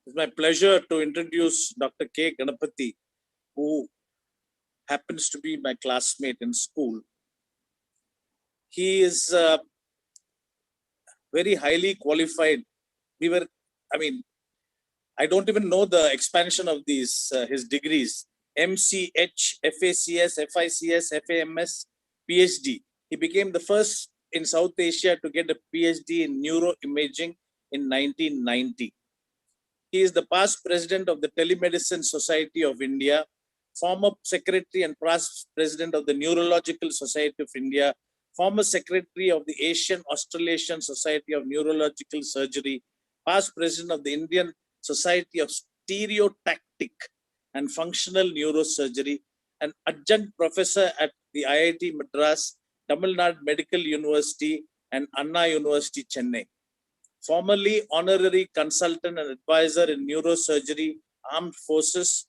It's my pleasure to introduce Dr. K. Ganapathy, who happens to be my classmate in school. He is very highly qualified. We were, I mean, I don't even know the expansion of these, his degrees. MCH, FACS, FICS, FAMS, PhD. He became the first in South Asia to get a PhD in neuroimaging in 1990. He is the past president of the Telemedicine Society of India, former secretary and past president of the Neurological Society of India, former secretary of the Asian Australasian Society of Neurological Surgery, past president of the Indian Society of Stereotactic and Functional Neurosurgery, and adjunct professor at the IIT Madras, Tamil Nadu Medical University, and Anna University, Chennai. Formerly honorary consultant and advisor in neurosurgery, armed forces,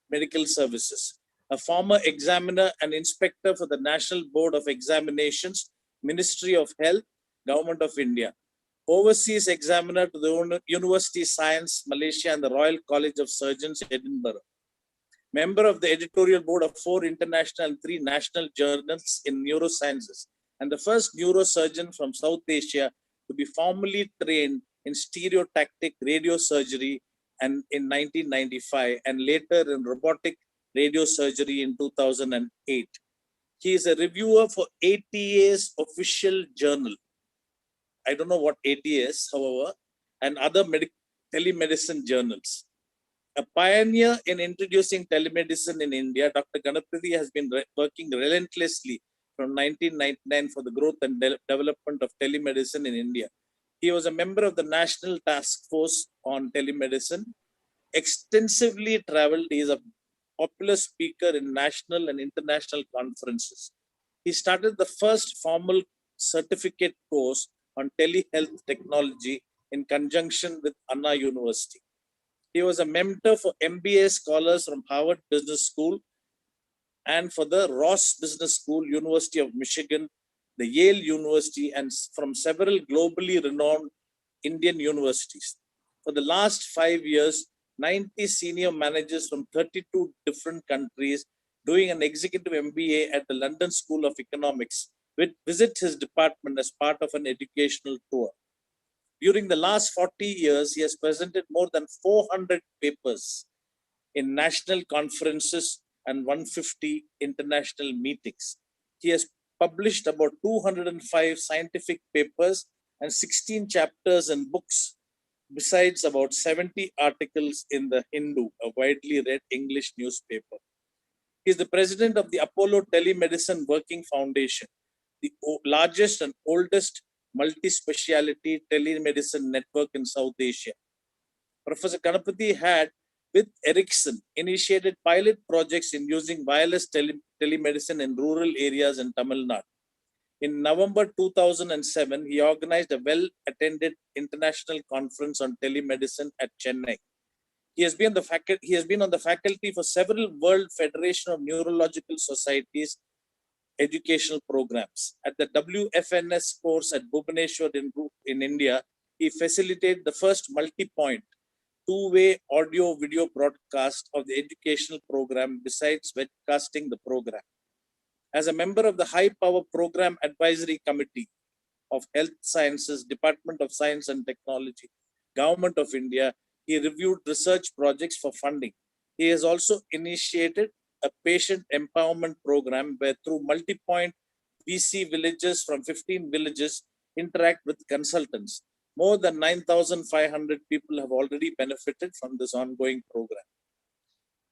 medical services. A former examiner and inspector for the National Board of Examinations, Ministry of Health, Government of India. Overseas examiner to the University Science, Malaysia, and the Royal College of Surgeons, Edinburgh. Member of the editorial board of 4 international and 3 national journals in neurosciences, and the first neurosurgeon from South Asia to be formally trained in stereotactic radiosurgery and in 1995, and later in robotic radiosurgery in 2008. He is a reviewer for ATA's official journal. I don't know what ATA is, however, and other telemedicine journals. A pioneer in introducing telemedicine in India, Dr. Ganapathy has been working relentlessly from 1999 for the growth and development of telemedicine in India. He was a member of the National Task Force on Telemedicine, extensively traveled. He is a popular speaker in national and international conferences. He started the first formal certificate course on telehealth technology in conjunction with Anna University. He was a mentor for MBA scholars from Harvard Business School and for the Ross Business School, University of Michigan, the Yale University, and from several globally renowned Indian universities. For the last 5 years, 90 senior managers from 32 different countries doing an executive MBA at the London School of Economics visit his department as part of an educational tour. During the last 40 years, he has presented more than 400 papers in national conferences and 150 international meetings. He has published about 205 scientific papers and 16 chapters in books, besides about 70 articles in the Hindu, a widely read English newspaper. He is the president of the Apollo Telemedicine Working Foundation, the largest and oldest multi-speciality telemedicine network in South Asia. Professor Ganapathy had, with Ericsson, initiated pilot projects in using wireless telemedicine in rural areas in Tamil Nadu. In November 2007, he organized a well-attended international conference on telemedicine at Chennai. He has been on the faculty for several World Federation of Neurological Societies educational programs. At the WFNS course at Bhubaneswar in India, he facilitated the first multi-point two-way audio-video broadcast of the educational program besides webcasting the program. As a member of the High Power Program Advisory Committee of Health Sciences, Department of Science and Technology, Government of India, he reviewed research projects for funding. He has also initiated a patient empowerment program where through multi-point VC villages from 15 villages interact with consultants. More than 9,500 people have already benefited from this ongoing program.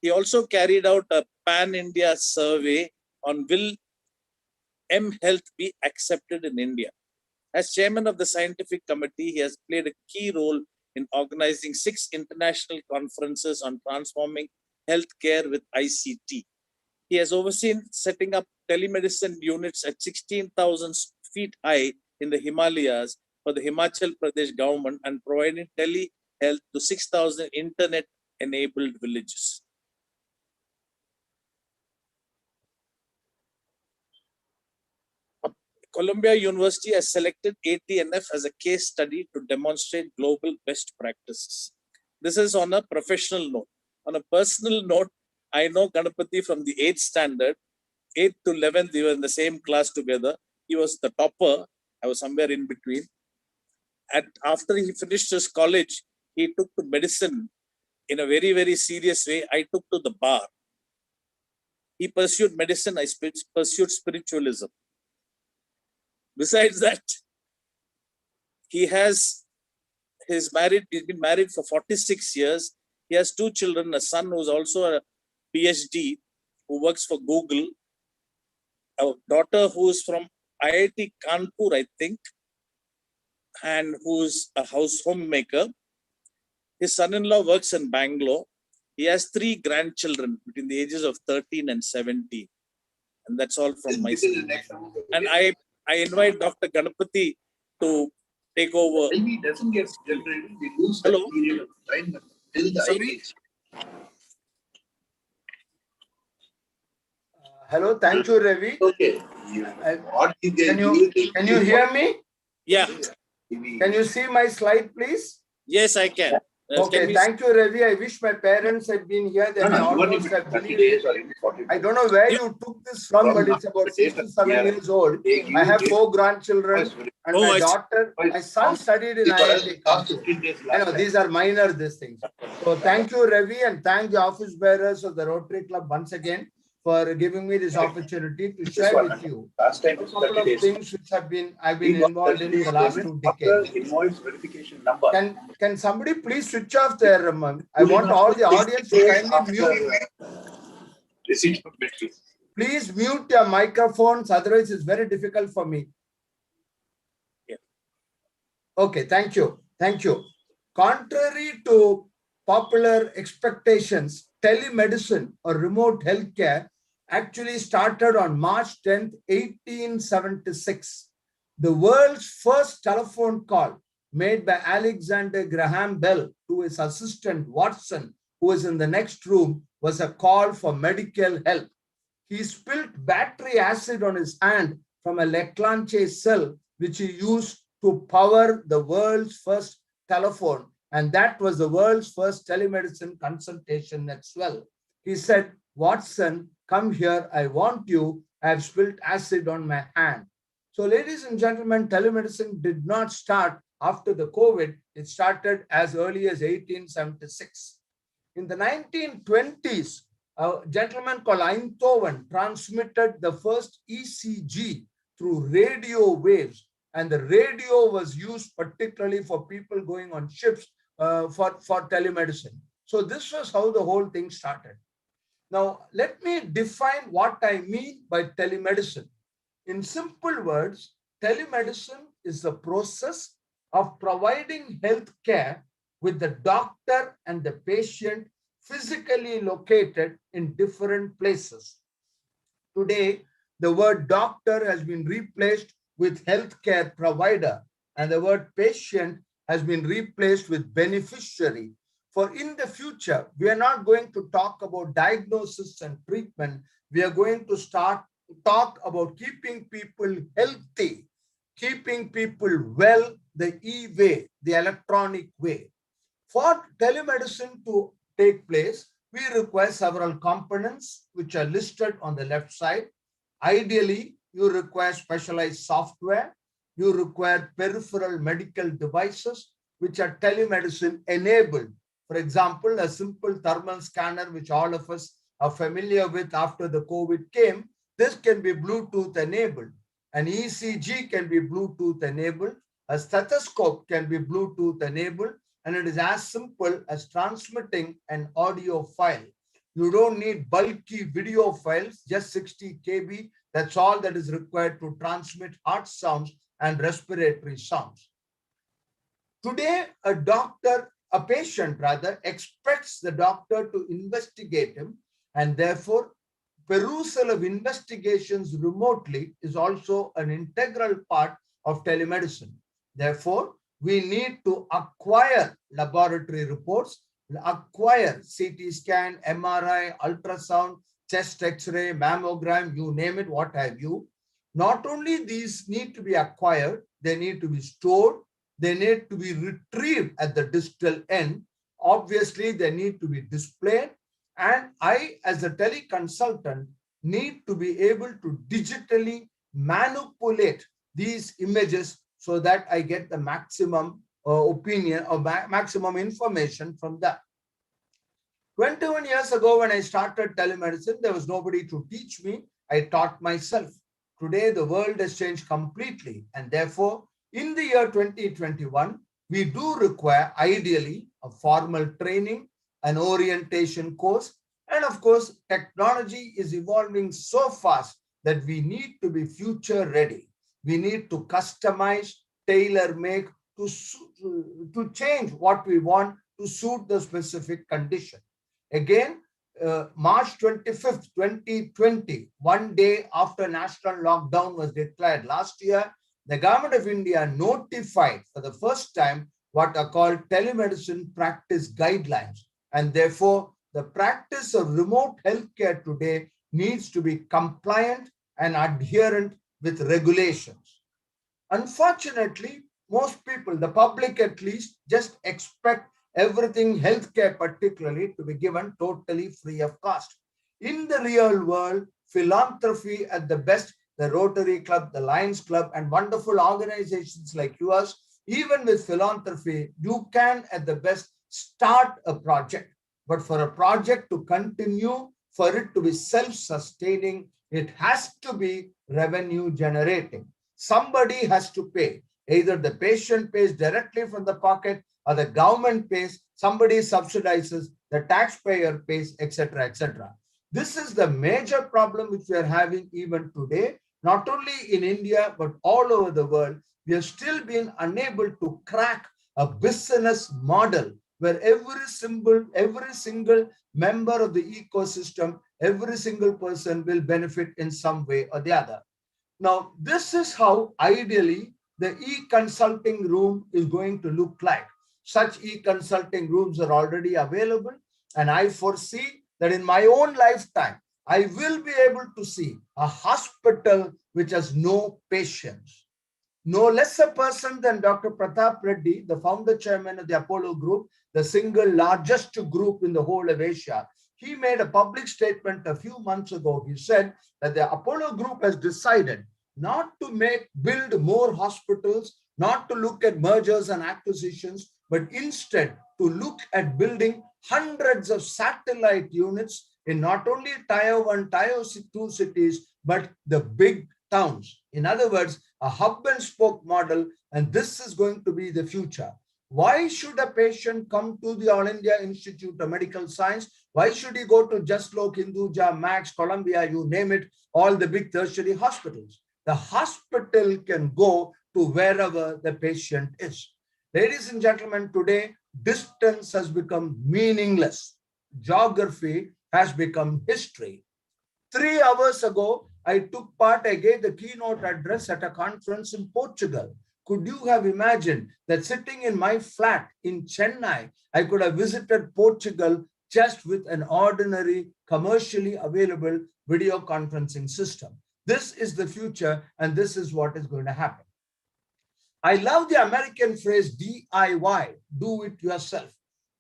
He also carried out a pan-India survey on will mHealth be accepted in India. As chairman of the scientific committee, he has played a key role in organizing 6 international conferences on transforming healthcare with ICT. He has overseen setting up telemedicine units at 16,000 feet high in the Himalayas for the Himachal Pradesh government and providing telehealth to 6,000 internet-enabled villages. Columbia University has selected ATNF as a case study to demonstrate global best practices. This is on a professional note. On a personal note, I know Ganapathy from the 8th standard, 8th to 11th, we were in the same class together. He was the topper. I was somewhere in between. After he finished his college, he took to medicine in a very, very serious way. I took to the bar. He pursued medicine. I pursued spiritualism. Besides that, he's been married for 46 years. He has 2 children, a son who's also a PhD, who works for Google, a daughter who's from IIT Kanpur, I think, and who's a homemaker. His son-in-law works in Bangalore. He has 3 grandchildren between the ages of 13 and 17. And that's all from my side. And I invite Dr. Ganapathy to take over. It doesn't get generated. We lose Hello? the period of time till the Sorry? Hello, thank you, Ravi. Okay. Can you hear me? Yeah. Can you see my slide, please? Yes, I can. Okay, thank you, Ravi. I wish my parents had been here. They may almost have believed it. I don't know where you took this from, but it's about 6 to 7 years old. I have 4 grandchildren, and my son studied in IIT. I know these are minor, these things. So thank you, Ravi, and thank the office bearers of the Rotary Club once again for giving me this opportunity to share with you a couple of things which I've been involved in the last 2 decades. Can somebody please switch off their? I want all the audience to kindly mute. Please mute your microphones, otherwise it's very difficult for me. Okay, thank you. Thank you. Contrary to popular expectations, telemedicine or remote healthcare actually started on March 10th, 1876. The world's first telephone call made by Alexander Graham Bell to his assistant Watson, who was in the next room, was a call for medical help. He spilled battery acid on his hand from a Leclanche cell, which he used to power the world's first telephone. And that was the world's first telemedicine consultation as well. He said, Watson, come here, I want you. I have spilled acid on my hand. So ladies and gentlemen, telemedicine did not start after the COVID. It started as early as 1876. In the 1920s, a gentleman called Einthoven transmitted the first ECG through radio waves. And the radio was used particularly for people going on ships for telemedicine. So this was how the whole thing started. Now, let me define what I mean by telemedicine. In simple words, telemedicine is the process of providing health care with the doctor and the patient physically located in different places. Today, the word doctor has been replaced with healthcare provider, and the word patient has been replaced with beneficiary. For in the future, we are not going to talk about diagnosis and treatment. We are going to talk about keeping people healthy, keeping people well, the e-way, the electronic way. For telemedicine to take place, we require several components which are listed on the left side. Ideally, you require specialized software. You require peripheral medical devices which are telemedicine enabled. For example, a simple thermal scanner, which all of us are familiar with after the COVID came, this can be Bluetooth enabled. An ECG can be Bluetooth enabled. A stethoscope can be Bluetooth enabled. And it is as simple as transmitting an audio file. You don't need bulky video files, just 60 KB. That's all that is required to transmit heart sounds and respiratory sounds. Today, a patient expects the doctor to investigate him, and therefore perusal of investigations remotely is also an integral part of telemedicine. Therefore, we need to acquire laboratory reports, acquire CT scan, MRI, ultrasound, chest X-ray, mammogram, you name it, what have you. Not only these need to be acquired, they need to be stored, they need to be retrieved at the distal end. obviously they need to be displayed, and I, as a teleconsultant, need to be able to digitally manipulate these images so that I get the maximum opinion or maximum information from that. 21 years ago, when I started telemedicine, there was nobody to teach me. I taught myself. Today, the world has changed completely. And therefore, in the year 2021, we do require ideally a formal training, an orientation course. And of course, technology is evolving so fast that we need to be future ready. We need to customize, tailor make to change what we want to suit the specific condition. Again, March 25th, 2020, one day after national lockdown was declared last year, the government of India notified for the first time what are called telemedicine practice guidelines. And therefore, the practice of remote healthcare today needs to be compliant and adherent with regulations. Unfortunately, most people, the public at least, just expect everything healthcare particularly to be given totally free of cost. In the real world, philanthropy at the best, the Rotary Club, the Lions Club, and wonderful organizations like yours, even with philanthropy, you can at the best start a project. But for a project to continue, for it to be self-sustaining, it has to be revenue generating. Somebody has to pay. Either the patient pays directly from the pocket, or the government pays, somebody subsidizes, the taxpayer pays, etc., etc. This is the major problem which we are having even today, not only in India, but all over the world. We have still been unable to crack a business model where every single member of the ecosystem, every single person will benefit in some way or the other. Now, this is how ideally the e-consulting room is going to look like. Such e-consulting rooms are already available, and I foresee that in my own lifetime, I will be able to see a hospital which has no patients. No less a person than Dr. Pratap Reddy, the founder chairman of the Apollo Group, the single largest group in the whole of Asia. He made a public statement a few months ago. He said that the Apollo Group has decided not to build more hospitals, not to look at mergers and acquisitions, but instead to look at building hundreds of satellite units in not only Tier 1, Tier 2 cities, but the big towns. In other words, a hub and spoke model, and this is going to be the future. Why should a patient come to the All India Institute of Medical Science? Why should he go to Jaslok, Hinduja, Max, Columbia, you name it, all the big tertiary hospitals? The hospital can go to wherever the patient is. Ladies and gentlemen, today, distance has become meaningless. Geography has become history. 3 hours ago, I gave the keynote address at a conference in Portugal. Could you have imagined that sitting in my flat in Chennai, I could have visited Portugal just with an ordinary commercially available video conferencing system? This is the future, and this is what is going to happen. I love the American phrase DIY, do it yourself.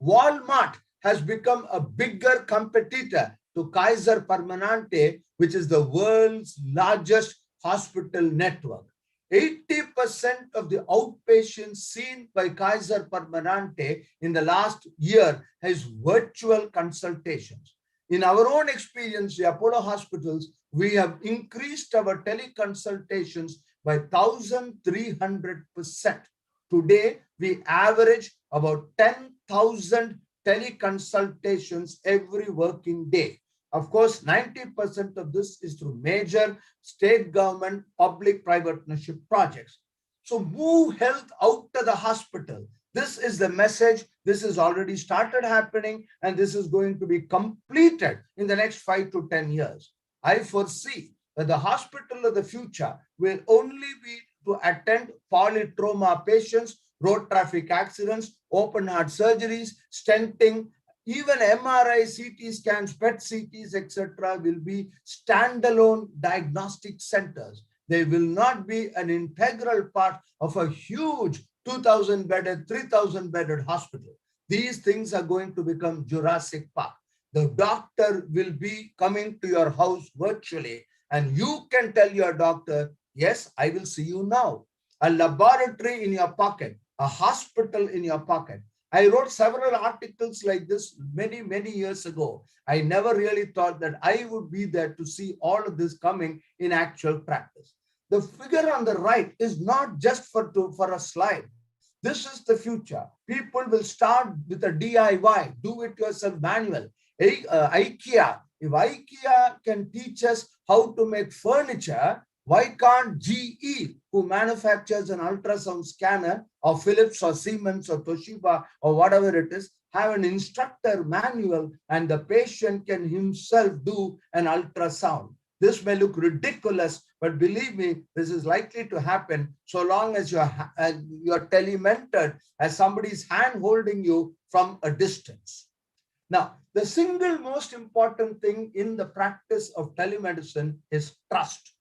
Walmart has become a bigger competitor to Kaiser Permanente, which is the world's largest hospital network. 80% of the outpatients seen by Kaiser Permanente in the last year has virtual consultations. In our own experience, the Apollo hospitals, we have increased our teleconsultations by 1,300%. Today, we average about 10,000 teleconsultations every working day. Of course, 90% of this is through major state government, public-private partnership projects. So move health out to the hospital. This is the message. This has already started happening, and this is going to be completed in the next 5 to 10 years. I foresee that the hospital of the future will only be to attend polytrauma patients, road traffic accidents, open heart surgeries, stenting, even MRI, CT scans, PET CTs, etc. will be standalone diagnostic centers. They will not be an integral part of a huge 2,000 bedded, 3,000 bedded hospital. these things are going to become Jurassic Park. The doctor will be coming to your house virtually, and you can tell your doctor, yes, I will see you now. A laboratory in your pocket, a hospital in your pocket. I wrote several articles like this many, many years ago. I never really thought that I would be there to see all of this coming in actual practice. The figure on the right is not just for a slide. This is the future. People will start with a DIY, do-it-yourself manual. IKEA, if IKEA can teach us how to make furniture, why can't GE, who manufactures an ultrasound scanner, or Philips or Siemens or Toshiba or whatever it is, have an instructor manual and the patient can himself do an ultrasound? This may look ridiculous, but believe me, this is likely to happen so long as you're telementored, as somebody's hand holding you from a distance. Now, the single most important thing in the practice of telemedicine is trust.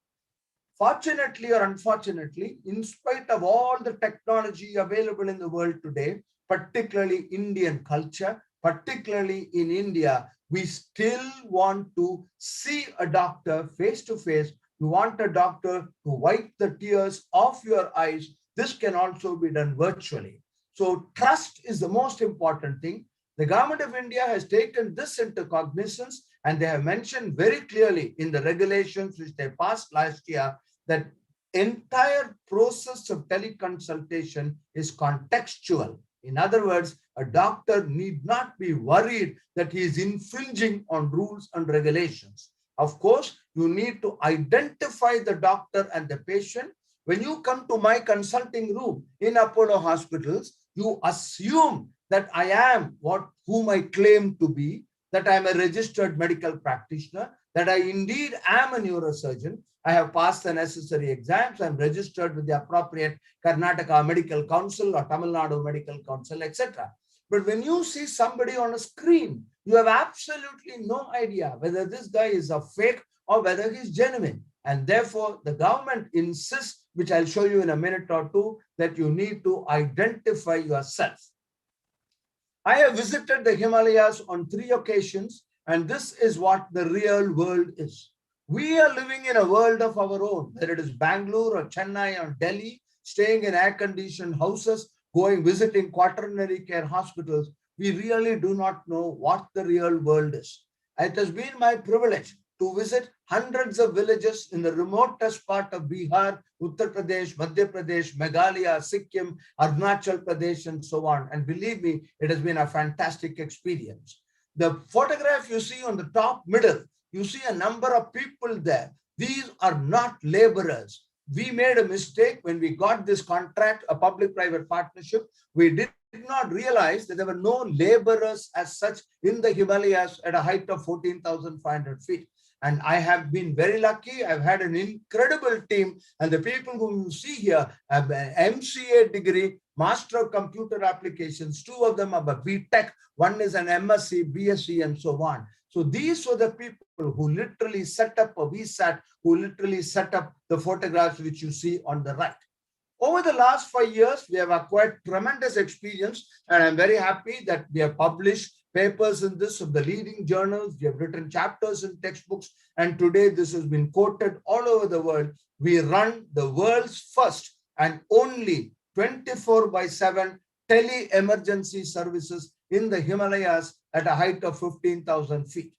Fortunately or unfortunately, in spite of all the technology available in the world today, particularly Indian culture, particularly in India, we still want to see a doctor face to face. You want a doctor to wipe the tears off your eyes. This can also be done virtually. So trust is the most important thing. The government of India has taken this into cognizance, and they have mentioned very clearly in the regulations which they passed last year that entire process of teleconsultation is contextual. In other words, a doctor need not be worried that he is infringing on rules and regulations. Of course, you need to identify the doctor and the patient. When you come to my consulting room in Apollo hospitals, you assume that I am whom I claim to be, that I am a registered medical practitioner, that I indeed am a neurosurgeon. I have passed the necessary exams. I'm registered with the appropriate Karnataka Medical Council or Tamil Nadu Medical Council, etc. But when you see somebody on a screen, you have absolutely no idea whether this guy is a fake or whether he's genuine. And therefore, the government insists, which I'll show you in a minute or two, that you need to identify yourself. I have visited the Himalayas on 3 occasions, and this is what the real world is. We are living in a world of our own, whether it is Bangalore or Chennai or Delhi, staying in air-conditioned houses, visiting quaternary care hospitals. We really do not know what the real world is. It has been my privilege to visit hundreds of villages in the remotest part of Bihar, Uttar Pradesh, Madhya Pradesh, Meghalaya, Sikkim, Arunachal Pradesh, and so on. And believe me, it has been a fantastic experience. The photograph you see on the top middle, you see a number of people there. These are not laborers. We made a mistake when we got this contract, a public-private partnership. We did not realize that there were no laborers as such in the Himalayas at a height of 14,500 feet. And I have been very lucky. I've had an incredible team. And the people whom you see here have an MCA degree, Master of Computer Applications. 2 of them are a BTech. One is an MSc, BSc, and so on. So these were the people who literally set up a VSAT, who literally set up the photographs which you see on the right. Over the last 5 years, we have acquired tremendous experience, and I'm very happy that we have published papers in this of the leading journals. We have written chapters in textbooks, and today this has been quoted all over the world. We run the world's first and only 24/7 tele-emergency services in the Himalayas at a height of 15,000 feet.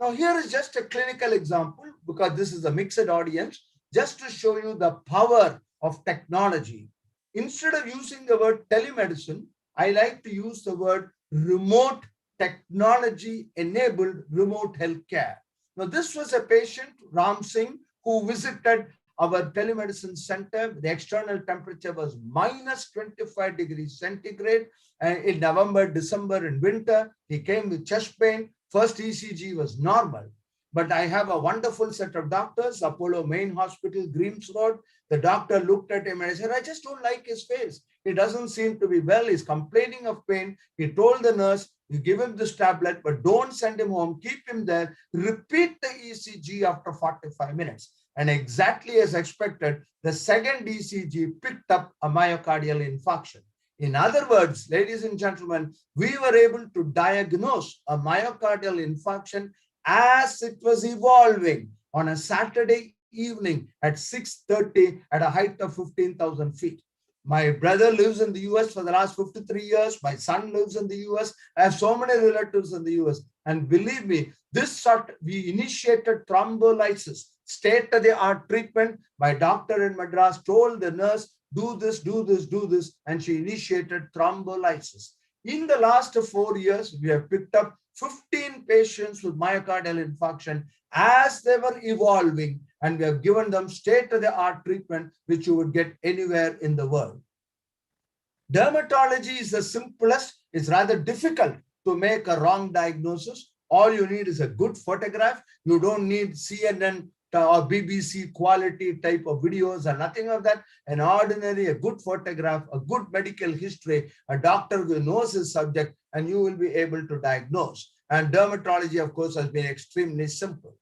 Now, here is just a clinical example, because this is a mixed audience, just to show you the power of technology. Instead of using the word telemedicine, I like to use the word remote technology-enabled remote healthcare. Now, this was a patient, Ram Singh, who visited our telemedicine center. The external temperature was minus 25 degrees centigrade. And in November, December, in winter, he came with chest pain. First ECG was normal. But I have a wonderful set of doctors, Apollo Main Hospital, Greens Road. The doctor looked at him and I said, I just don't like his face. He doesn't seem to be well. He's complaining of pain. He told the nurse, you give him this tablet, but don't send him home. Keep him there. Repeat the ECG after 45 minutes. And exactly as expected, the second ECG picked up a myocardial infarction. In other words, ladies and gentlemen, we were able to diagnose a myocardial infarction as it was evolving on a Saturday evening at 6:30 at a height of 15,000 feet. My brother lives in the US for the last 53 years. My son lives in the US. I have so many relatives in the US. And believe me, we initiated thrombolysis, state-of-the-art treatment. My doctor in Madras told the nurse, do this, do this, do this. And she initiated thrombolysis. In the last 4 years, we have picked up 15 patients with myocardial infarction as they were evolving, and we have given them state-of-the-art treatment, which you would get anywhere in the world. Dermatology is the simplest. It's rather difficult to make a wrong diagnosis. All you need is a good photograph. You don't need CNN or BBC quality type of videos or nothing of that. An ordinary, a good photograph, a good medical history, a doctor who knows his subject, and you will be able to diagnose. And dermatology, of course, has been extremely simple.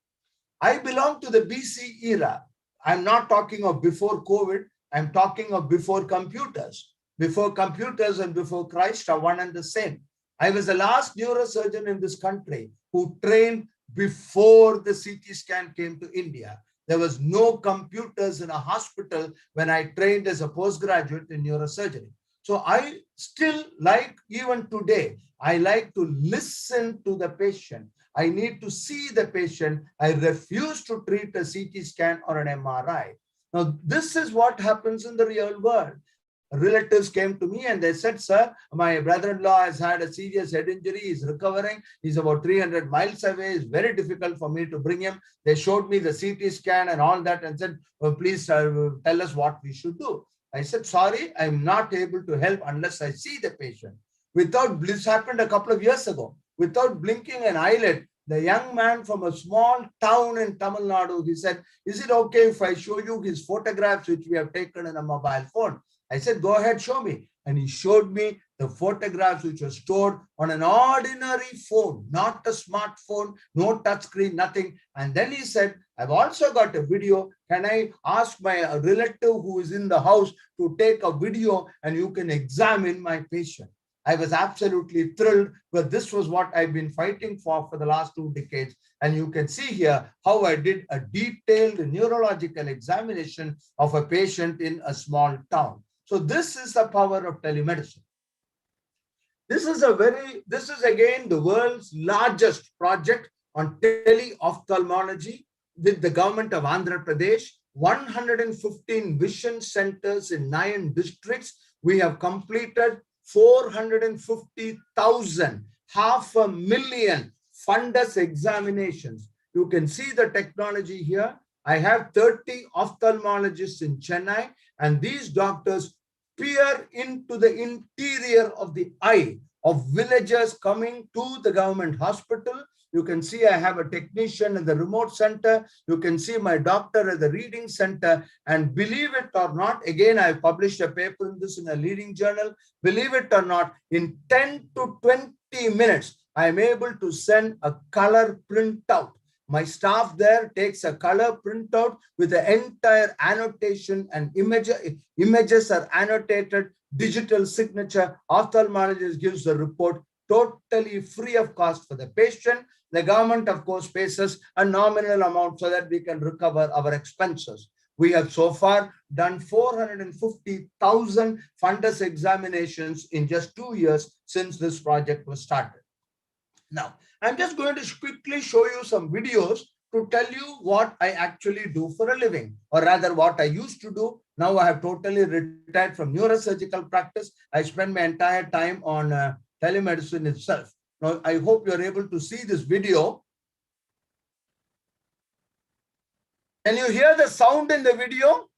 I belong to the BC era. I'm not talking of before COVID. I'm talking of before computers. Before computers and before Christ are one and the same. I was the last neurosurgeon in this country who trained before the CT scan came to India. There was no computers in a hospital when I trained as a postgraduate in neurosurgery. So I still like, even today, I like to listen to the patient. I need to see the patient. I refuse to treat a CT scan or an MRI. Now, this is what happens in the real world. Relatives came to me and they said, sir, my brother-in-law has had a serious head injury. He's recovering. He's about 300 miles away. It's very difficult for me to bring him. They showed me the CT scan and all that and said, oh, please tell us what we should do. I said, sorry, I'm not able to help unless I see the patient. This happened a couple of years ago. Without blinking an eyelid, the young man from a small town in Tamil Nadu, he said, is it okay if I show you his photographs which we have taken in a mobile phone? I said, go ahead, show me. And he showed me the photographs which were stored on an ordinary phone, not a smartphone, no touchscreen, nothing. And then he said, I've also got a video. Can I ask my relative who is in the house to take a video and you can examine my patient? I was absolutely thrilled, but this was what I've been fighting for the last 2 decades. And you can see here how I did a detailed neurological examination of a patient in a small town. So this is the power of telemedicine. This is again the world's largest project on teleophthalmology with the government of Andhra Pradesh. 115 vision centers in 9 districts. We have completed 450,000, 500,000 fundus examinations. You can see the technology here. I have 30 ophthalmologists in Chennai, and these doctors peer into the interior of the eye of villagers coming to the government hospital. You can see I have a technician in the remote center. You can see my doctor at the reading center. And believe it or not, again, I published a paper in this in a leading journal. Believe it or not, in 10 to 20 minutes, I'm able to send a color printout. My staff there takes a color printout with the entire annotation, and images are annotated, digital signature. Ophthalmologist gives the report totally free of cost for the patient. The government, of course, pays us a nominal amount so that we can recover our expenses. We have so far done 450,000 fundus examinations in just 2 years since this project was started. Now, I'm just going to quickly show you some videos to tell you what I actually do for a living, or rather what I used to do. Now I have totally retired from neurosurgical practice. I spend my entire time on telemedicine itself. Now, I hope you're able to see this video. Can you hear the sound in the video?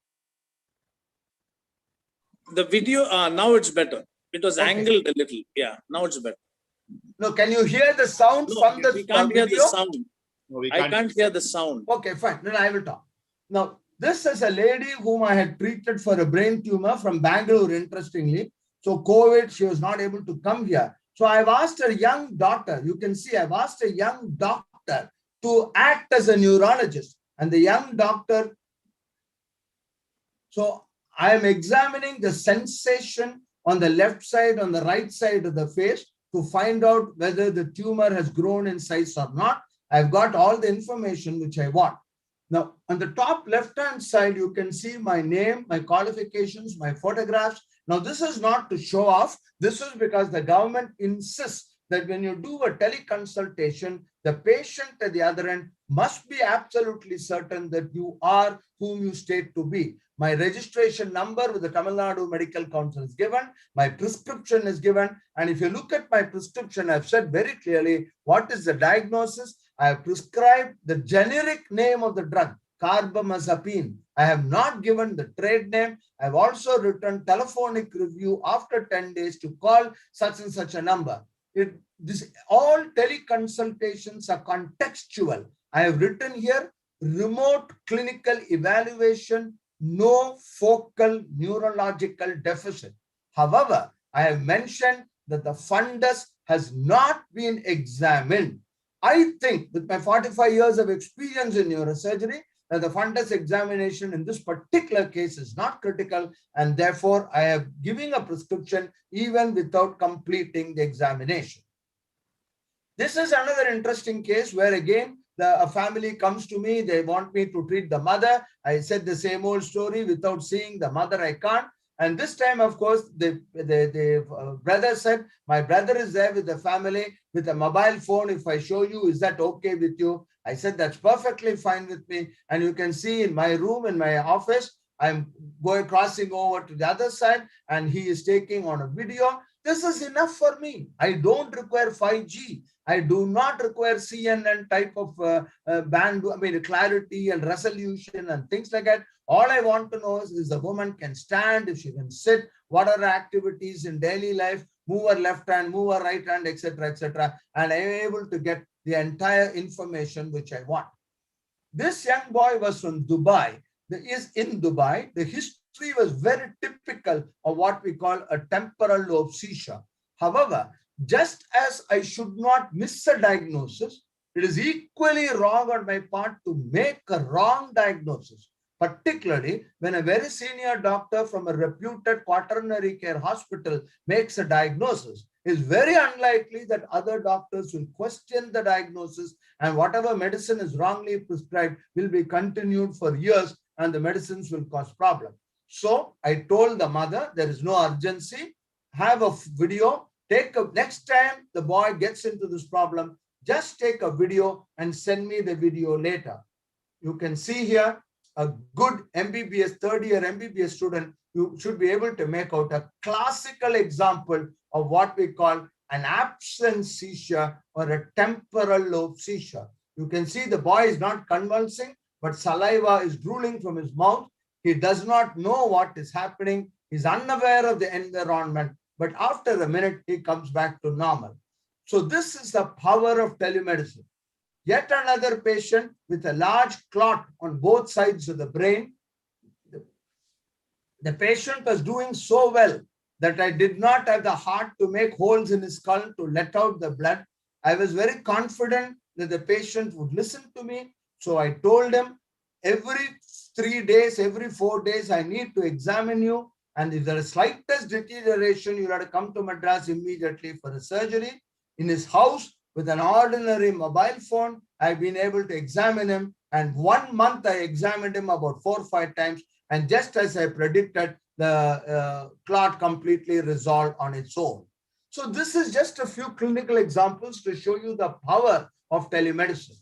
The video, now it's better. It was angled a little. Yeah, now it's better. No, can you hear the sound from the we can't video? Hear the sound. No, I can't hear the sound. Okay, fine. Then I will talk. Now, this is a lady whom I had treated for a brain tumor from Bangalore, interestingly. So COVID, she was not able to come here. So I've asked her young daughter, you can see I've asked a young doctor to act as a neurologist. And the young doctor, so I am examining the sensation on the left side, on the right side of the face to find out whether the tumor has grown in size or not. I've got all the information which I want. Now, on the top left-hand side, you can see my name, my qualifications, my photographs. Now, this is not to show off. This is because the government insists that when you do a teleconsultation, the patient at the other end must be absolutely certain that you are whom you state to be. My registration number with the Tamil Nadu Medical Council is given. My prescription is given. And if you look at my prescription, I've said very clearly what is the diagnosis. I have prescribed the generic name of the drug, carbamazepine. I have not given the trade name. I have also written telephonic review after 10 days to call such and such a number. All teleconsultations are contextual. I have written here, remote clinical evaluation, no focal neurological deficit. However, I have mentioned that the fundus has not been examined. I think with my 45 years of experience in neurosurgery, that the fundus examination in this particular case is not critical, and therefore I am giving a prescription even without completing the examination. This is another interesting case where again, a family comes to me, they want me to treat the mother. I said the same old story, without seeing the mother, I can't. And this time, of course, the brother said, my brother is there with the family with a mobile phone. If I show you, is that okay with you? I said, that's perfectly fine with me. And you can see in my room, in my office, I'm crossing over to the other side and he is taking on a video. This is enough for me. I don't require 5G. I do not require CNN type of clarity and resolution and things like that. All I want to know is the woman can stand, if she can sit, what are her activities in daily life, move her left hand, move her right hand, etc., etc. And I am able to get the entire information which I want. This young boy was from Dubai. Is in Dubai. The history was very typical of what we call a temporal lobe seizure. However, just as I should not miss a diagnosis, it is equally wrong on my part to make a wrong diagnosis, particularly when a very senior doctor from a reputed quaternary care hospital makes a diagnosis. It's very unlikely that other doctors will question the diagnosis, and whatever medicine is wrongly prescribed will be continued for years and the medicines will cause problems. So I told the mother, there is no urgency, have a video, next time the boy gets into this problem, just take a video and send me the video later. You can see here a good MBBS, third year MBBS student, you should be able to make out a classical example of what we call an absent seizure or a temporal lobe seizure. You can see the boy is not convulsing, but saliva is drooling from his mouth. He does not know what is happening. He's unaware of the environment, but after a minute, he comes back to normal. So this is the power of telemedicine. Yet another patient with a large clot on both sides of the brain. The patient was doing so well that I did not have the heart to make holes in his skull to let out the blood. I was very confident that the patient would listen to me. So I told him, every 3 days, every 4 days, I need to examine you. And if there is slightest deterioration, you have to come to Madras immediately for a surgery. In his house, with an ordinary mobile phone, I've been able to examine him. And 1 month, I examined him about 4 or 5 times. And just as I predicted, the clot completely resolved on its own. So this is just a few clinical examples to show you the power of telemedicine.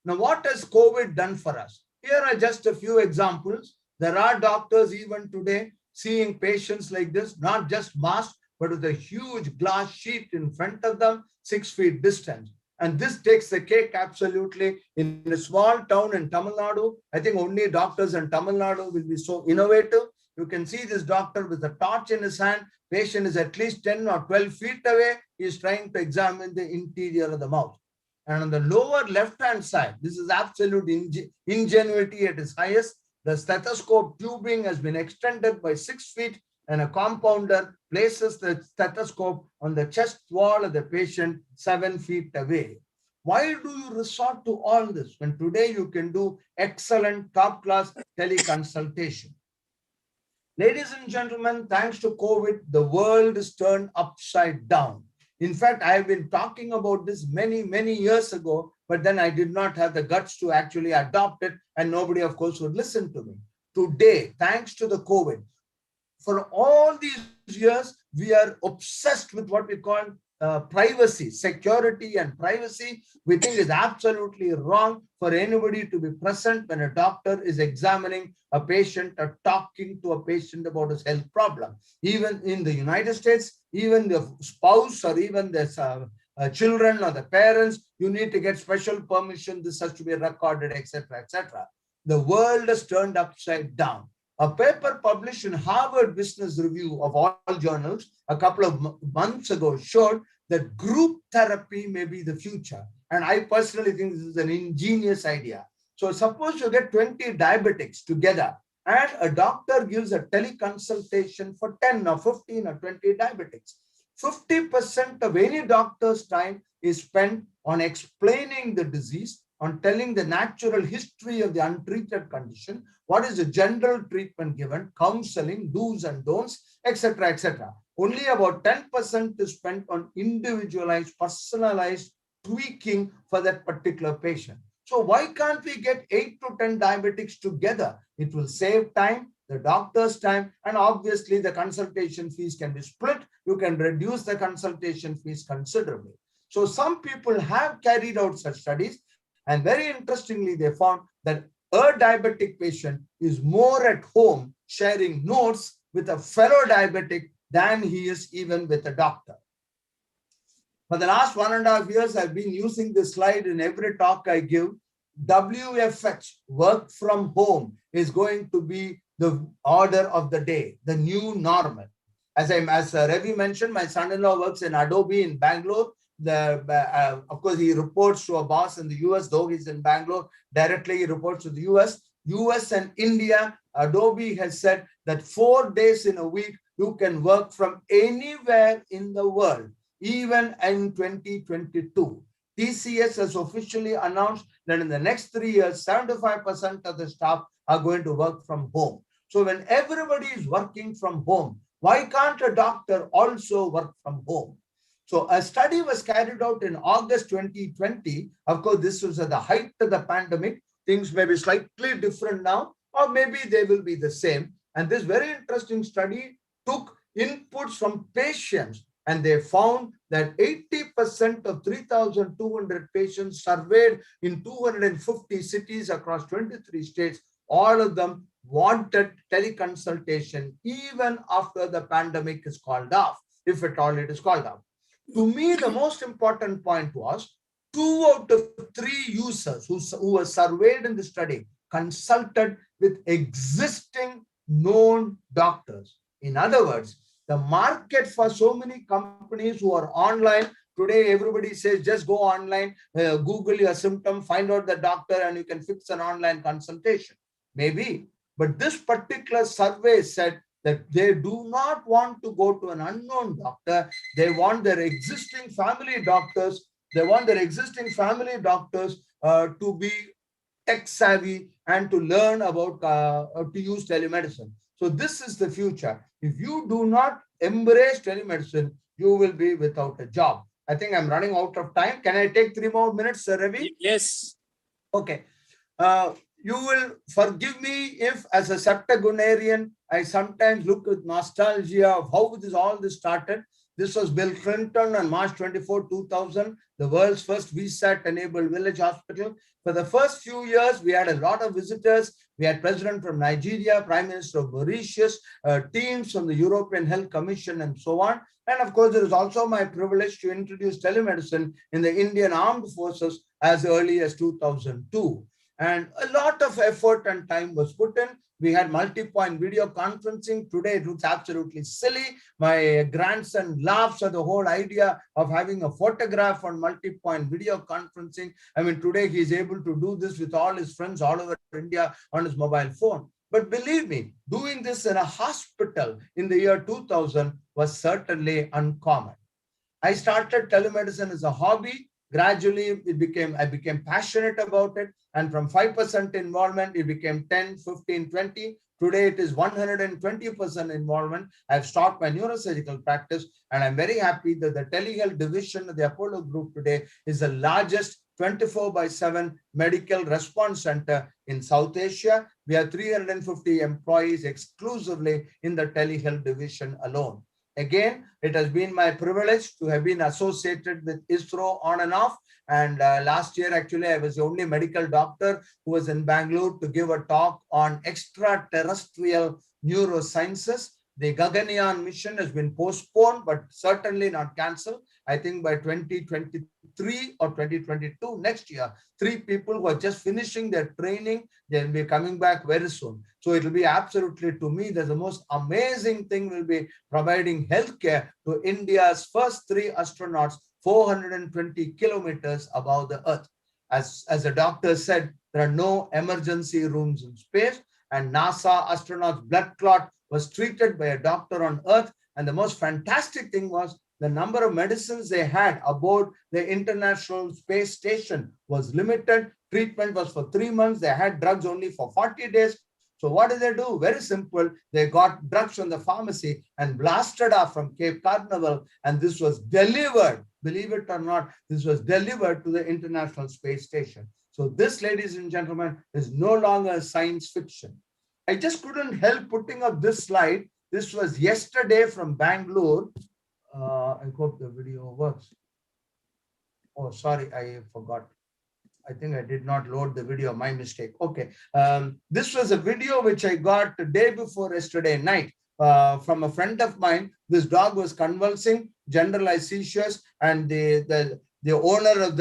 Now, what has COVID done for us? Here are just a few examples. There are doctors even today seeing patients like this, not just masked, but with a huge glass sheet in front of them, 6 feet distance. And this takes the cake absolutely. In a small town in Tamil Nadu, I think only doctors in Tamil Nadu will be so innovative. You can see this doctor with a torch in his hand. Patient is at least 10 or 12 feet away. He is trying to examine the interior of the mouth. And on the lower left-hand side, this is absolute ingenuity at its highest. The stethoscope tubing has been extended by 6 feet, and a compounder places the stethoscope on the chest wall of the patient 7 feet away. Why do you resort to all this when today you can do excellent top-class teleconsultation? Ladies and gentlemen, thanks to COVID, the world is turned upside down. In fact, I have been talking about this many, many years ago, but then I did not have the guts to actually adopt it, and nobody, of course, would listen to me. Today, thanks to the COVID, for all these years, we are obsessed with what we call privacy, security and privacy. We think is absolutely wrong for anybody to be present when a doctor is examining a patient or talking to a patient about his health problem. Even in the United States, even the spouse or even the children or the parents, you need to get special permission. This has to be recorded, etc., etc. The world has turned upside down. A paper published in Harvard Business Review of all journals a couple of months ago showed that group therapy may be the future. And I personally think this is an ingenious idea. So suppose you get 20 diabetics together and a doctor gives a teleconsultation for 10 or 15 or 20 diabetics. 50% of any doctor's time is spent on explaining the disease, on telling the natural history of the untreated condition, what is the general treatment given, counseling, do's and don'ts, etc., etc. Only about 10% is spent on individualized, personalized tweaking for that particular patient. So why can't we get 8 to 10 diabetics together? It will save time, the doctor's time, and obviously the consultation fees can be split. You can reduce the consultation fees considerably. So some people have carried out such studies, and very interestingly, they found that a diabetic patient is more at home sharing notes with a fellow diabetic than he is even with a doctor. For the last 1.5 years, I've been using this slide in every talk I give. WFH, work from home, is going to be the order of the day, the new normal. As Ravi mentioned, my son-in-law works in Adobe in Bangalore. Of course, he reports to a boss in the US, though he's in Bangalore. Directly, he reports to the US and India. Adobe has said that 4 days in a week, you can work from anywhere in the world, even in 2022. TCS has officially announced that in the next 3 years, 75% of the staff are going to work from home. So when everybody is working from home, why can't a doctor also work from home? So a study was carried out in August 2020. Of course, this was at the height of the pandemic. Things may be slightly different now, or maybe they will be the same. And this very interesting study took inputs from patients, and they found that 80% of 3,200 patients surveyed in 250 cities across 23 states, all of them wanted teleconsultation even after the pandemic is called off, if at all it is called off. To me, the most important point was 2 out of 3 users who were surveyed in the study consulted with existing known doctors. In other words, the market for so many companies who are online, today everybody says just go online, Google your symptom, find out the doctor, and you can fix an online consultation. Maybe, but this particular survey said that they do not want to go to an unknown doctor. They want their existing family doctors. They want their existing family doctors to be tech savvy and to learn about to use telemedicine. So this is the future. If you do not embrace telemedicine, you will be without a job. I think I'm running out of time. Can I take 3 more minutes, Sir Ravi? Yes. Okay. You will forgive me if, as a septuagenarian, I sometimes look with nostalgia of how all this started. This was Bill Clinton on March 24, 2000, the world's first VSAT-enabled village hospital. For the first few years, we had a lot of visitors. We had President from Nigeria, Prime Minister of Mauritius, teams from the European Health Commission, and so on. And of course, it is also my privilege to introduce telemedicine in the Indian Armed Forces as early as 2002. And a lot of effort and time was put in. We had multi-point video conferencing. Today, it looks absolutely silly. My grandson laughs at the whole idea of having a photograph on multi-point video conferencing. I mean, today he's able to do this with all his friends all over India on his mobile phone. But believe me, doing this in a hospital in the year 2000 was certainly uncommon. I started telemedicine as a hobby. Gradually, I became passionate about it. And from 5% involvement, it became 10, 15, 20. Today it is 120% involvement. I've stopped my neurosurgical practice, and I'm very happy that the telehealth division of the Apollo Group today is the largest 24/7 medical response center in South Asia. We have 350 employees exclusively in the telehealth division alone. Again, it has been my privilege to have been associated with ISRO on and off. And last year, actually, I was the only medical doctor who was in Bangalore to give a talk on extraterrestrial neurosciences. The Gaganyaan mission has been postponed, but certainly not cancelled. I think by 2023 or 2022, next year, 3 people who are just finishing their training, they'll be coming back very soon. So it will be absolutely, to me, the most amazing thing will be providing healthcare to India's first 3 astronauts 420 kilometers above the Earth. As the doctor said, there are no emergency rooms in space, and NASA astronauts' blood clot was treated by a doctor on Earth. And the most fantastic thing was the number of medicines they had aboard the International Space Station was limited. Treatment was for 3 months. They had drugs only for 40 days. So what did they do? Very simple. They got drugs from the pharmacy and blasted off from Cape Carnival. And this was delivered, believe it or not, this was delivered to the International Space Station. So this, ladies and gentlemen, is no longer science fiction. I just couldn't help putting up this slide. This was yesterday from Bangalore. I hope the video works. Oh, sorry, I forgot. I think I did not load the video, my mistake. Okay. This was a video which I got the day before yesterday night from a friend of mine. This dog was convulsing, generalized seizures, and the owner of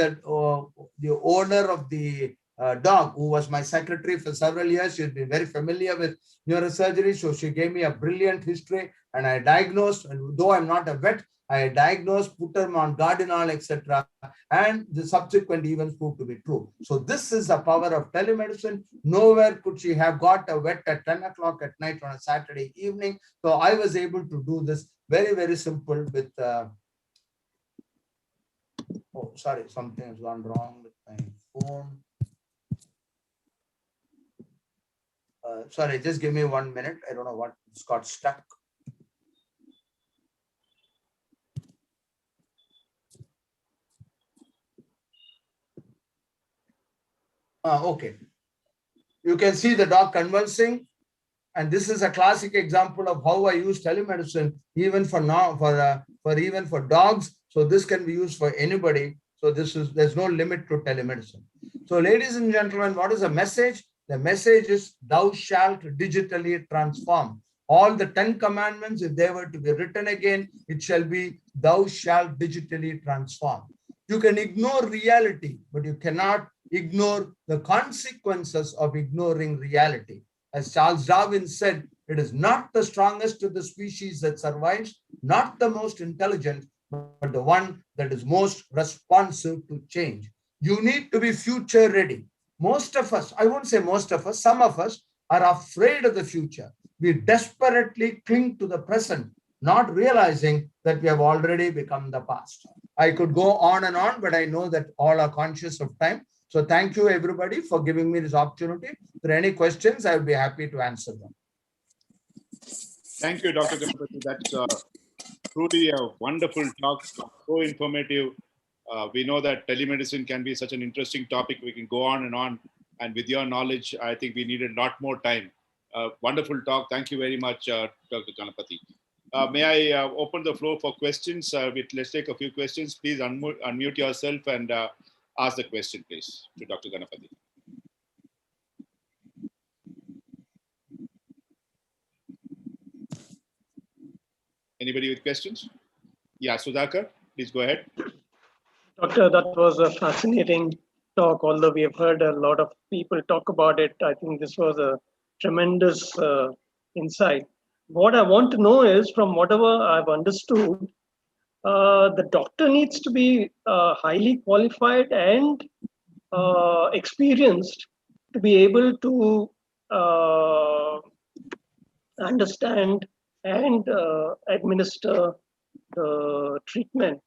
the dog, who was my secretary for several years, she's been very familiar with neurosurgery, so she gave me a brilliant history, and I diagnosed. And though I'm not a vet, I diagnosed, put her on Gardinol, etc. And the subsequent events proved to be true. So this is the power of telemedicine. Nowhere could she have got a vet at 10 o'clock at night on a Saturday evening. So I was able to do this very, very simple with, oh, sorry, something has gone wrong with my phone. Sorry, just give me 1 minute. I don't know what, it's got stuck. Okay. You can see the dog convulsing. And this is a classic example of how I use telemedicine, even for now, even for dogs. So this can be used for anybody. So there's no limit to telemedicine. So ladies and gentlemen, what is the message? The message is, thou shalt digitally transform. All the 10 commandments, if they were to be written again, it shall be, thou shalt digitally transform. You can ignore reality, but you cannot ignore the consequences of ignoring reality. As Charles Darwin said, it is not the strongest of the species that survives, not the most intelligent, but the one that is most responsive to change. You need to be future ready. Most of us, I won't say most of us, some of us are afraid of the future. We desperately cling to the present, not realizing that we have already become the past. I could go on and on, but I know that all are conscious of time. So thank you, everybody, for giving me this opportunity. If there are any questions, I would be happy to answer them. Thank you, Dr. Ganapathy. That's truly a wonderful talk, so informative. We know that telemedicine can be such an interesting topic. We can go on. And with your knowledge, I think we need a lot more time. Wonderful talk. Thank you very much, Dr. Ganapathy. May I open the floor for questions? Let's take a few questions. Please unmute yourself and ask the question, please, to Dr. Ganapathy. Anybody with questions? Yeah, Sudhakar, please go ahead. Doctor, that was a fascinating talk. Although we have heard a lot of people talk about it, I think this was a tremendous insight. What I want to know is, from whatever I've understood, the doctor needs to be highly qualified and experienced to be able to understand and administer the treatment.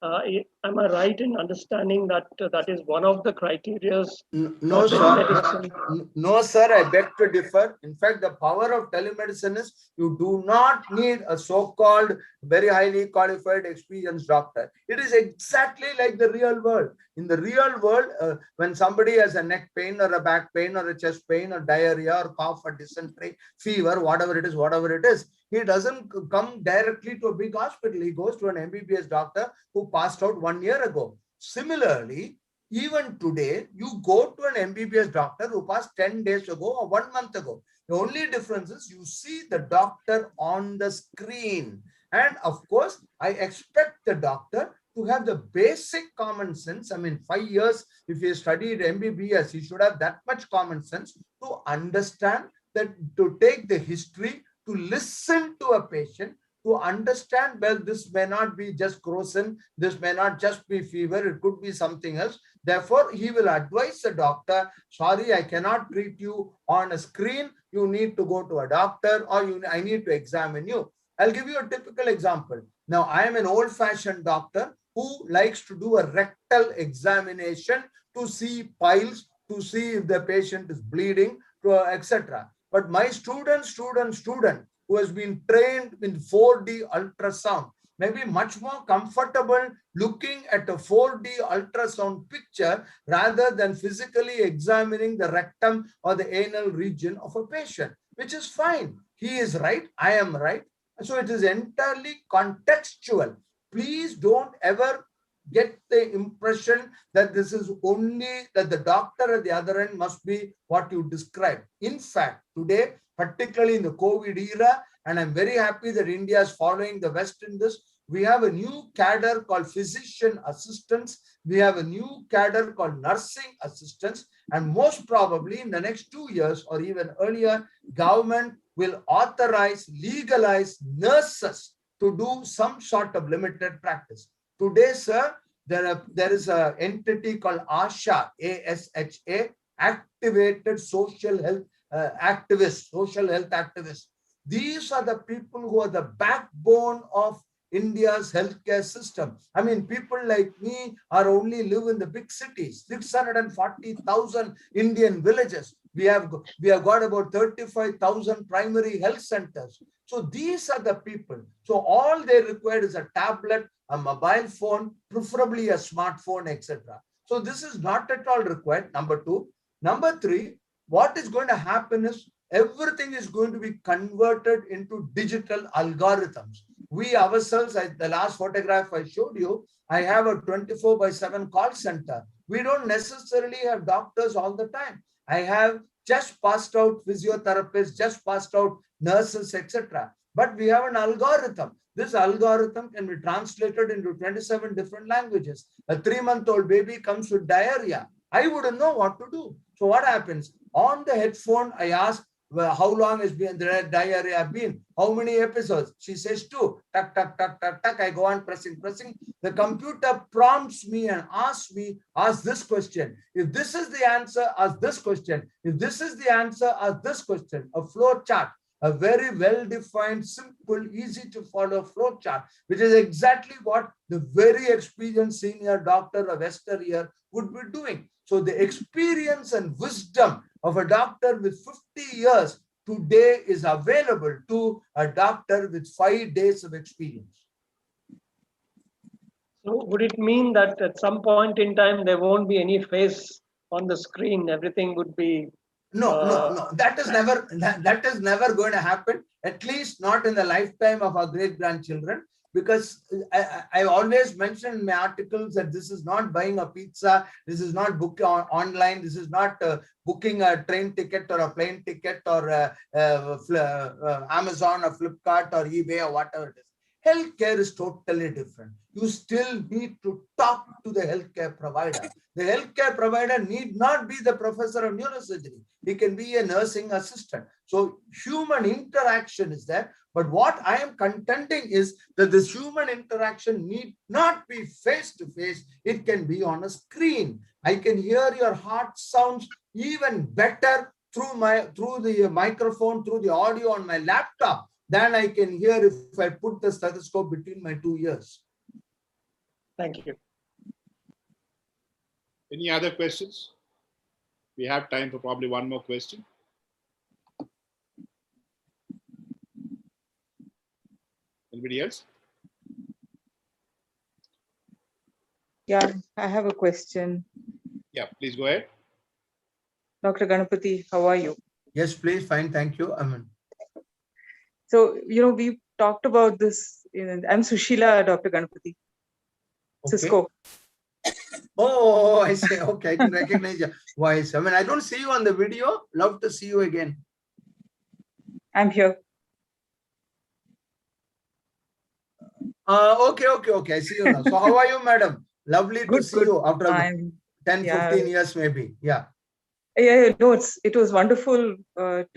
Am I right in understanding that that is one of the criteria No, for sir. telemedicine? No, sir. I beg to differ. In fact, the power of telemedicine is you do not need a so-called very highly qualified, experienced doctor. It is exactly like the real world. In the real world, when somebody has a neck pain or a back pain or a chest pain or diarrhea or cough or dysentery, fever, whatever it is, he doesn't come directly to a big hospital. He goes to an MBBS doctor who passed out 1 year ago. Similarly, even today, you go to an MBBS doctor who passed 10 days ago or 1 month ago. The only difference is you see the doctor on the screen. And of course, I expect the doctor to have the basic common sense. I mean, 5 years, if he studied MBBS, he should have that much common sense to understand that, to take the history, to listen to a patient, to understand, well, this may not be just crocin, this may not just be fever, it could be something else. Therefore, he will advise the doctor, sorry, I cannot treat you on a screen. You need to go to a doctor, or I need to examine you. I'll give you a typical example. Now, I am an old-fashioned doctor who likes to do a rectal examination to see piles, to see if the patient is bleeding, etc. But my student who has been trained in 4D ultrasound may be much more comfortable looking at a 4D ultrasound picture rather than physically examining the rectum or the anal region of a patient, which is fine. He is right, I am right. So it is entirely contextual. Please don't ever get the impression that this is only that the doctor at the other end must be what you described. In fact, today, particularly in the COVID era, and I'm very happy that India is following the West in this, we have a new cadre called physician assistants. We have a new cadre called nursing assistants. And most probably in the next 2 years or even earlier, government will authorize, legalize nurses to do some sort of limited practice. Today, sir, there is an entity called ASHA, ASHA, Activated Social Health activists. These are the people who are the backbone of India's healthcare system. I mean, people like me are only live in the big cities, 640,000 Indian villages. We have got about 35,000 primary health centers. So these are the people. So all they require is a tablet, a mobile phone, preferably a smartphone, etc. So this is not at all required, number two. Number three, what is going to happen is everything is going to be converted into digital algorithms. We ourselves, the last photograph I showed you, I have a 24/7 call center. We don't necessarily have doctors all the time. I have just passed out physiotherapists, just passed out nurses, etc. But we have an algorithm. This algorithm can be translated into 27 different languages. A 3-month-old baby comes with diarrhea. I wouldn't know what to do. So what happens? On the headphone, I ask, well, how long has been the diarrhea been? How many episodes? She says 2. Tuck, tuck, tuck, tuck, tuck. I go on pressing. The computer prompts me and asks me, ask this question. If this is the answer, ask this question. If this is the answer, ask this question. A flow chart. A very well-defined, simple, easy to follow flow chart, which is exactly what the very experienced senior doctor of Western here would be doing. So the experience and wisdom of a doctor with 50 years today is available to a doctor with 5 days of experience. So would it mean that at some point in time there won't be any face on the screen? Everything would be no. That is never going to happen. At least not in the lifetime of our great-grandchildren. Because I always mention in my articles that this is not buying a pizza, this is not booking online, this is not booking a train ticket or a plane ticket or Amazon or Flipkart or eBay or whatever it is. Healthcare is totally different. You still need to talk to the healthcare provider. The healthcare provider need not be the professor of neurosurgery. He can be a nursing assistant. So human interaction is there. But what I am contending is that this human interaction need not be face-to-face. It can be on a screen. I can hear your heart sounds even better through the microphone, through the audio on my laptop than I can hear if I put the stethoscope between my 2 ears. Thank you. Any other questions? We have time for probably one more question. Anybody else? Yeah, I have a question. Yeah, please go ahead. Dr. Ganapathy, how are you? Yes, please. Fine. Thank you. So, we talked about this. I'm Sushila, Dr. Ganapathy, Okay. Cisco. Oh, I say, okay. I can recognize your voice. I don't see you on the video. Love to see you again. I'm here. Okay. I see you now. So how are you, madam? Lovely to Good, see good. you after I'm, 10, yeah. 15 years maybe. Yeah. Yeah, no, it was wonderful it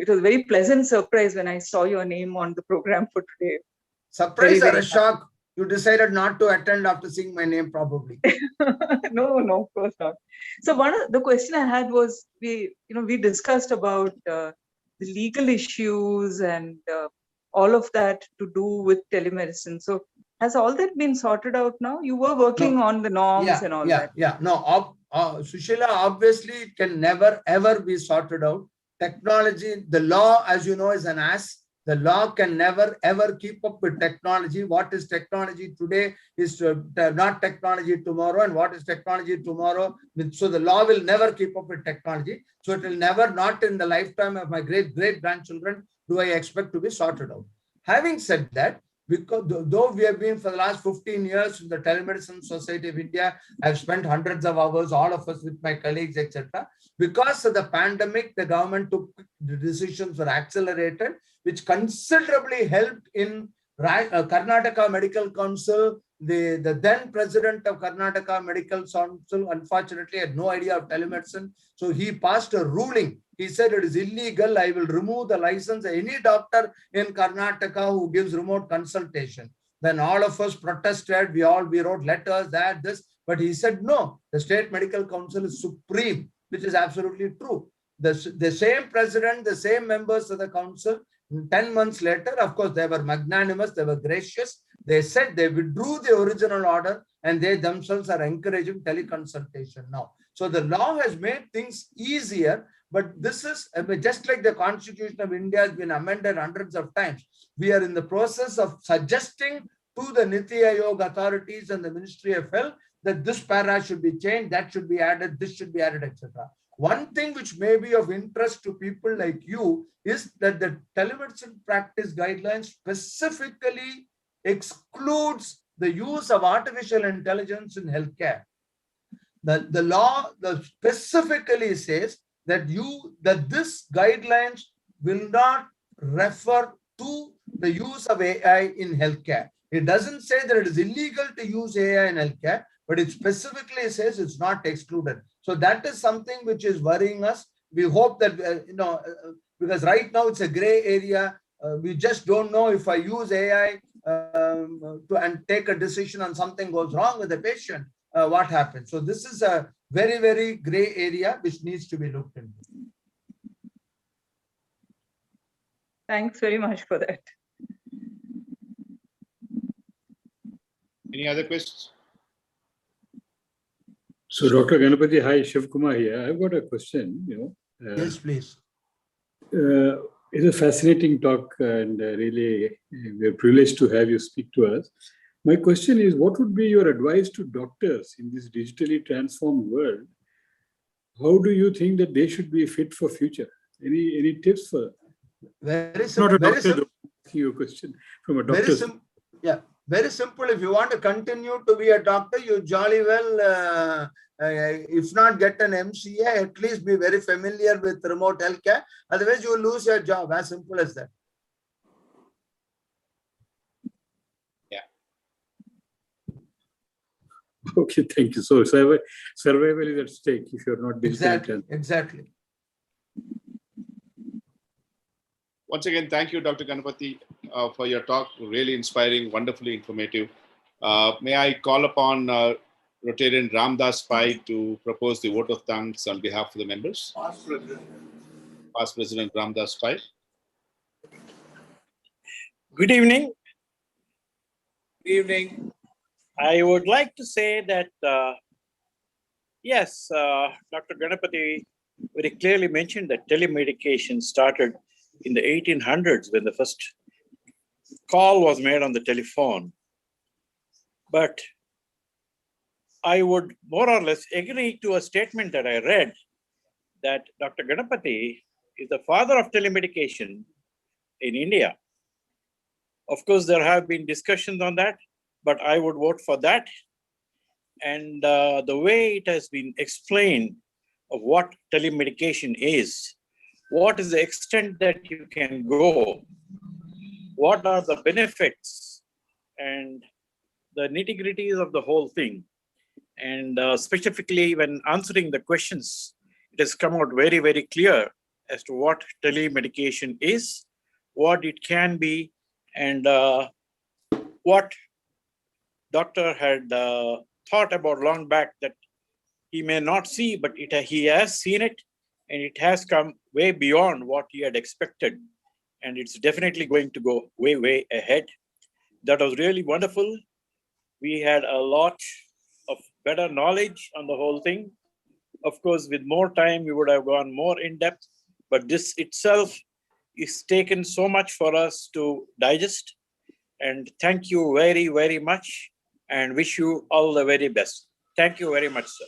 was a very pleasant surprise when I saw your name on the program for today. Surprise Very, or very a shock? You decided not to attend after seeing my name probably. No, of course not. So one of the question I had was, we discussed about the legal issues and all of that to do with telemedicine. So has all that been sorted out now? You were working on the norms and all that. Yeah. No, Sushila, obviously it can never ever be sorted out. Technology, the law, as you know, is an ass. The law can never ever keep up with technology. What is technology today is not technology tomorrow, and what is technology tomorrow. So the law will never keep up with technology. So it will never, not in the lifetime of my great grandchildren, do I expect to be sorted out. Having said that, because though we have been for the last 15 years in the Telemedicine Society of India, I've spent hundreds of hours, all of us with my colleagues, etc. Because of the pandemic, the government took the decisions were accelerated, which considerably helped in Karnataka Medical Council. The then president of Karnataka Medical Council, unfortunately, had no idea of telemedicine. So he passed a ruling. He said it is illegal. I will remove the license of any doctor in Karnataka who gives remote consultation. Then all of us protested. We wrote letters, this. But he said, no, the State Medical Council is supreme, which is absolutely true. The same president, the same members of the council, 10 months later, of course, they were magnanimous, they were gracious. They said they withdrew the original order and they themselves are encouraging teleconsultation now. So the law has made things easier, but this is just like the Constitution of India has been amended hundreds of times. We are in the process of suggesting to the Niti Aayog authorities and the Ministry of Health that this para should be changed, that should be added, this should be added, etc. One thing which may be of interest to people like you is that the telemedicine practice guidelines specifically excludes the use of artificial intelligence in healthcare. The law specifically says that this guidelines will not refer to the use of AI in healthcare. It doesn't say that it is illegal to use AI in healthcare, but it specifically says it's not excluded. So that is something which is worrying us. We hope that, because right now it's a gray area. We just don't know if I use AI and take a decision and something goes wrong with the patient, what happens. So this is a very, very gray area which needs to be looked into. Thanks very much for that. Any other questions? So, Dr. Ganapathy, hi, Shiv Kumar here. I've got a question. Yes, please. It's a fascinating talk, and really, we're privileged to have you speak to us. My question is, what would be your advice to doctors in this digitally transformed world? How do you think that they should be fit for future? Any tips for? Very simple. Not a doctor, asking you a question from a doctor. Very simple. If you want to continue to be a doctor, you jolly well, if not get an MCA, at least be very familiar with remote healthcare. Otherwise, you will lose your job. As simple as that. Yeah. Okay, thank you. So survival is at stake if you're not digital. Exactly. Once again, thank you, Dr. Ganapathy, for your talk. Really inspiring, wonderfully informative. May I call upon Rotarian Ramdas Pai to propose the vote of thanks on behalf of the members? Past President Ramdas Pai. Good evening. Good evening. I would like to say that, yes, Dr. Ganapathy very clearly mentioned that telemedication started in the 1800s when the first call was made on the telephone. But I would more or less agree to a statement that I read that Dr. Ganapathy is the father of telemedication in India. Of course, there have been discussions on that, but I would vote for that. And the way it has been explained of what telemedication is, what is the extent that you can go, what are the benefits, and the nitty-gritties of the whole thing. And specifically when answering the questions, it has come out very, very clear as to what telemedication is, what it can be, and what doctor had thought about long back that he may not see, but he has seen it, and it has come way beyond what he had expected. And it's definitely going to go way, way ahead. That was really wonderful. We had a lot of better knowledge on the whole thing. Of course, with more time, we would have gone more in depth, but this itself is taken so much for us to digest. And thank you very, very much, and wish you all the very best. Thank you very much, sir.